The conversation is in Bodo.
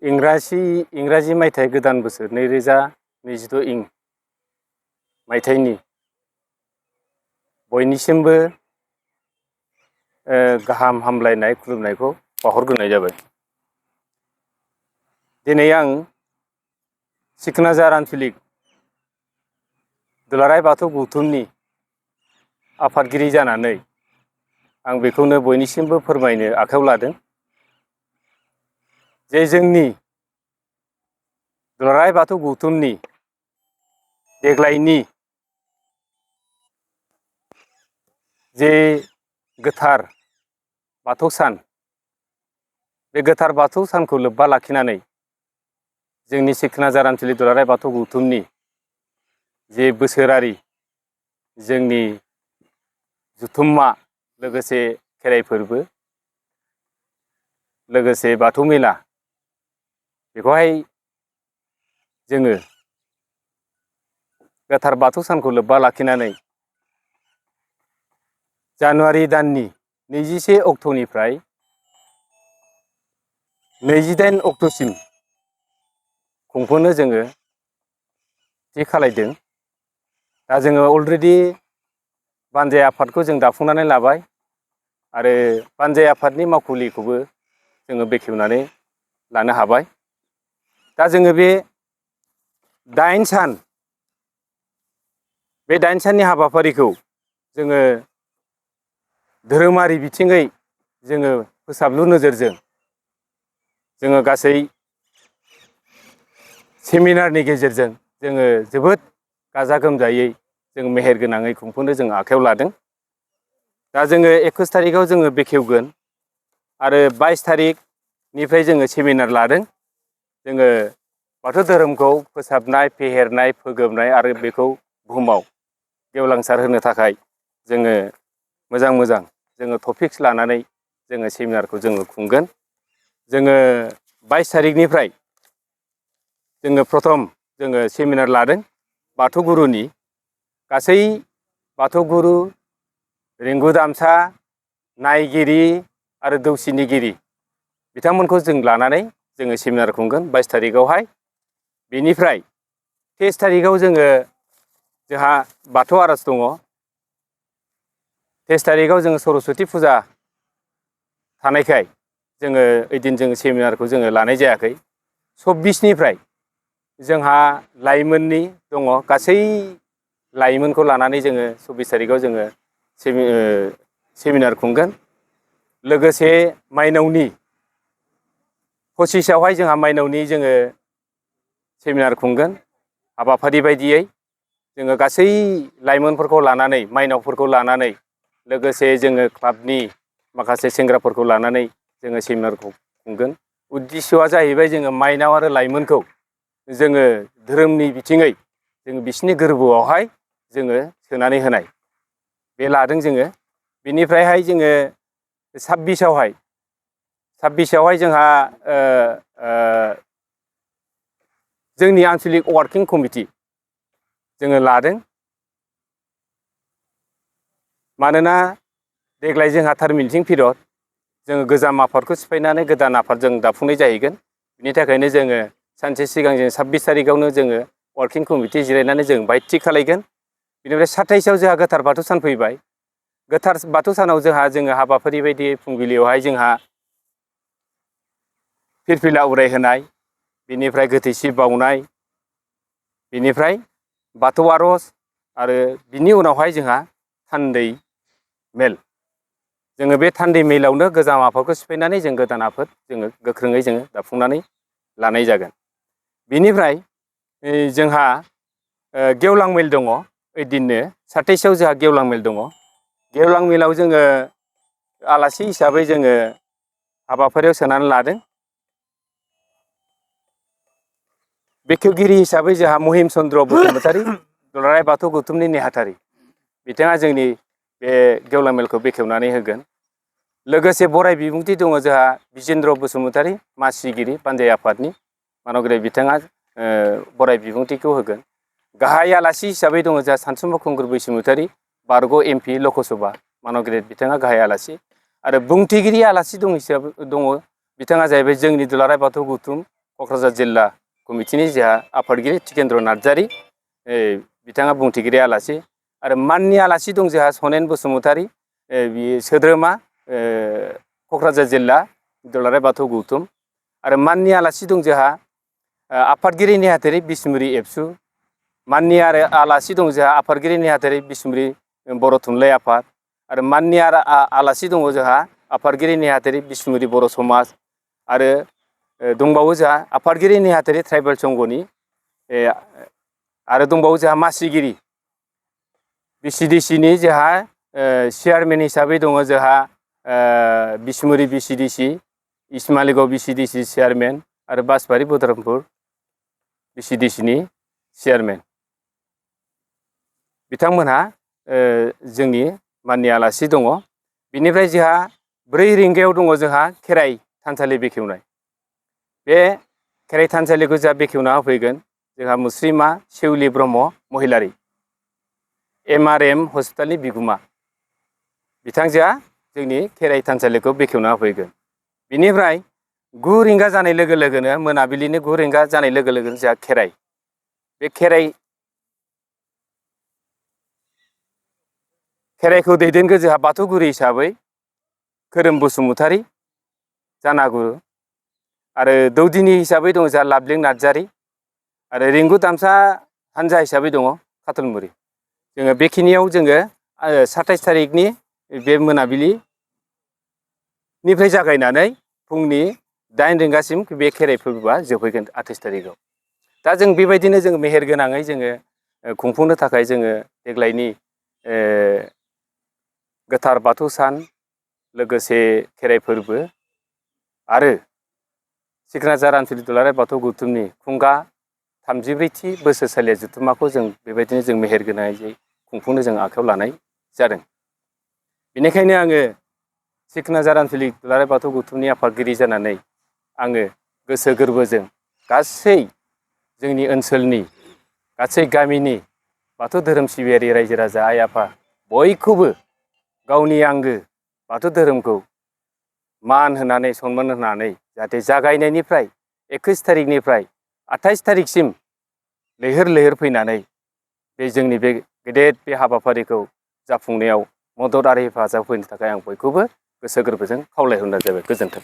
इंराजि मायथाइ गोदान बोसोर 2026 इं मायथाइनि बयनिसिमबो गाहाम हामलायनाय खुलुमनायखौ बावहरग्रोनाय जाबाय। दिनै आं सिखनाजार आन्चलिक दुलाराय बाथौ गौथुमनि आफादगिरि जानानै आं बेखौनो बयनिसिमबो फोरमायनो आखायाव लादों जे जोंनि दुलाराय बाथौ गौथुमनि देग्लायनि जे गोथार बाथौ सान, बे गोथार बाथौ सानखौ लोब्बा लाखिनानै जोंनि सिखनाजार आन्चलिक दुलाराय बाथौ गौथुमनि जे बोसोरारि जोंनि जुथुम्मा, लोगोसे खेराइ फोरबो, लोगोसे बाथौ मेला, बेखौहाय जोङो गोथार बाथौ सानखौ लोब्बा लाखिनानै जानुवारि दाननि 21 अक्ट'निफ्राय 28 अक्ट'सिम खुंफुंनो जोङो थि खालायदों। दा जोङो अलरेडि बानजाय आफादखौ जों दाफुंनानै लाबाय आरो बानजाय आफादनि मावखुलिखौबो जोङो बेखेवनानै लानो हाबाय। दा जोङो बे 8 सान, बे 8 साननि हाबाफारिखौ जोङो धोरोमारि बिथिङै जोङो फोसाबलु नोजोरजों जोङो गासै सेमिनारनि गेजेरजों जोङो जोबोद गाजा गोमजायै जों मेहेर गोनाङै खुंफुंनो जों आखायाव लादों। दा जोङो 21 थारिखआव जोङो बेखेवगोन आरो 22 थारिखनिफ्राय जोङो सेमिनार लादों। जोङो बाथौ धोरोमखौ फोसाबनाय, फेहेरनाय, फोगोबनाय आरो बेखौ बुहुमाव गेवलांसार होनो थाखाय जोङो मोजां जोङो टपिक्स लानानै जोङो सेमिनारखौ जोङो खुंगोन। जोङो 22 थारिखनिफ्राय जोङो प्रथम जोङो सेमिनार लादों बाथौ गुरुनि। गासै बाथौ गुरु, रेंगु दामसा, नायगिरि आरो दौसिनिगिरि बिथांमोनखौ जों लानानै जोङो सेमिनार खुंगोन 22 थारिखआवहाय। बेनिफ्राय 23 थारिखआव जोंहा बाथौ आर'ज दङ। 23 थारिखआव जोङो सरस्वती फुजा थानायखाय जोङो ओइदिन जोङो सेमिनारखौ जोङो लानाय जायाखै। 24निफ्राय जोंहा लाइमोननि दङ, गासै लाइमोनखौ लानानै जोङो 24 थारिखआव जोङो सेमिनार खुंगोन। लोगोसे माइनावनि 25आवहाय जोंहा माइनावनि जोङो सेमिनार खुंगोन। हाबाफारि बायदियै जोङो गासै लाइमोनफोरखौ लानानै, माइनावफोरखौ लानानै, लोगोसे जोङो क्लाबनि माखासे सेंग्राफोरखौ लानानै जोङो सेमिनारखौ खुंगोन। उद्दिस'आ जाहैबाय जोङो माइनाव आरो लाइमोनखौ जोङो धोरोमनि बिथिङै जोङो बिसिनि गोरबोआवहाय जोङो सोनानै होनाय बे लादों जोङो। बेनिफ्रायहाय जोङो 26आवहाय जोंहा जोंनि आन्चलिक वार्किं कमिटि जोङो लादों। मानोना देग्लाय जोंहा टार्म मिटिं पिरियड, जोङो गोजाम आफादखौ सिफायनानै गोदान आफाद जों दाफुंनाय जाहैगोन। बिनि थाखायनो जोङो सानसे सिगां जों 26 थारिखआवनो जोङो वार्किं कमिटि जिरायनानै जों बाहाय थि खालायगोन। बेनिफ्राय 27आव जोंहा गोथार बाथौ सान फैबाय। गोथार बाथौ सानाव जोङो हाबाफारि बायदि फुंबिलियावहाय जोंहा फिरफिला उरायहोनाय, बेनिफ्राय गोथैसि बावनाय, बेनिफ्राय बाथौ आर'ज आरो बिनि उनावहाय जोंहा थान्दै मेल। जोङो बे थान्दै मेलावनो गोजाम आफादखौ सिफायनानै जों गोदान आफाद जोङो गोख्रोङै जोङो दाफुंनानै लानाय जागोन। बेनिफ्राय जोंहा गेवलां मेल दङ। ओइदिननो 27आव जोंहा गेवलां मेल दङ। गेवलां मेलाव जोङो आलासि हिसाबै जोङो हाबाफारियाव सोनानै लादों। बेखेवगिरि हिसाबै जोंहा महिम चन्द्र बसुमतारी, दुलाराय बाथौ गौथुमनि नेहाथारि, बिथाङा जोंनि बे गेवलां मेलखौ बेखेवनानै होगोन। लोगोसे बराय बिबुंथि दङ जोंहा बिजेन्द्र बसुमतारी, मासिगिरि बानजाय आफादनि मानगेर बिथाङा बराय बिबुंथिखौ होगोन। गाहाय आलासि हिसाबै दङ जोंहा सानसुमा खुंगुर बैसोमुतारी, बारग' MP लकसभा मानगेर बिथाङा गाहाय आलासि आरो बुंथिगिरि आलासि दङ बिथाङा जाहैबाय जोंनि दुलाराय बाथौ गौथुम क'क्राझार जिल्ला कमिटिनि जोंहा आफादगिरि टिकेन्द्र नार्जारि बिथाङा बुंथिगिरि आलासि आरो माननि आलासि दं जोंहा सनेन बसुमतारि बियो सोद्रोमा क'क्राझार जिल्ला दुलाराय बाथौ गौथुम आरो माननि आलासि दं जोंहा आफादगिरि नेहाथारि बिसमुरि एबसु माननि आरो आलासि दं जोंहा आफादगिरि नेहाथारि बिसमुरि बर' थुनलाइ आफाद आरो माननि आलासि दङ जोंहा आफादगिरि नेहाथारि बिसमुरि बर' समाज आरो दंबावो जोंहा आफादगिरि नेहाथारि ट्राइबेल संघनि आरो दंबावो जोंहा मासिगिरि बिसिडिसिनि जोंहा चेयारमेन हिसाबै दङ जोंहा बिसमुरि बिसिडिसि इस्ट मालिगाव बिसिडिसि चेयारमेन आरो बासबारि बदरमपुर बिसिडिसिनि चेयारमेन बिथांमोनहा जोंनि माननि आलासि दङ। बिनिफ्राय जोंहा 4 रिंगायाव दङ जोंहा खेराइ थानसालि बेखेवनाय। बे खेराइ थानसालिखौ जोंहा बेखेवना होफैगोन जोंहा मुस्रिमा सेउलि ब्रह्म महिलारि MRM हस्पिटालनि बिगुमा बिथांजोआ जोंनि खेराइ थानसालिखौ बेखेवना होफैगोन। बिनिफ्राय 9 रिंगा जानाय लोगो लोगोनो मोनाबिलिनि 9 रिंगा जानाय लोगो लोगोनो जोंहा खेराइ बे खेराइखौ दैदेनगोन जोंहा बाथौगुरि हिसाबै खोरोम बसुमतारि जानागुरु आरो दौदिनि हिसाबै दङ जोंहा लाबलिं नार्जारि आरो रिंगु दामसा हानजा हिसाबै दङ खाथलमुरि। जोङो बेखिनियाव जोङो 27 थारिखनि बे मोनाबिलिनिफ्राय जागायनानै फुंनि 8 रिंगासिम बे खेराइ फोरबोआ जोबहैगोन 28 थारिखआव। दा जों बेबायदिनो जों मेहेर गोनाङै जोङो खुंफुंनो थाखाय जोङो देग्लायनि गोथार बाथौ सान लोगोसे खेराइ फोरबो आरो सिखोनाजार आनसलिक दुलाराय बाथौ गौथुमनि खुंगा 34थि बोसोरसालिया जथुम्माखौ जों बेबायदिनो जों मेहेर गोनाङै खुंफुंनो जों आखायाव लानाय जादों। बेनिखायनो आङो सिखोनाजार आनसलिक दुलाराय बाथौ गौथुमनि आफादगिरि जानानै आङो गोसो गोरबोजों गासै जोंनि ओनसोलनि गासै गामिनि बाथौ धोरोम सिबियारि रायजो राजा आइ आफा बयखौबो गावनि आंगो बाथौ धोरोमखौ मान होनानै सनमान होनानै जाहाथे जागायनायनिफ्राय 21 थारिखनिफ्राय 28 थारिखसिम लैहोर लैहोर फैनानै बे जोंनि बे गेदेर बे हाबाफारिखौ जाफुंनायाव मदद आरो हेफाजाब होनो थाखाय आं बयखौबो गोसो गोरबोजों खावलायहरनाय जाबाय। गोजोन्थों।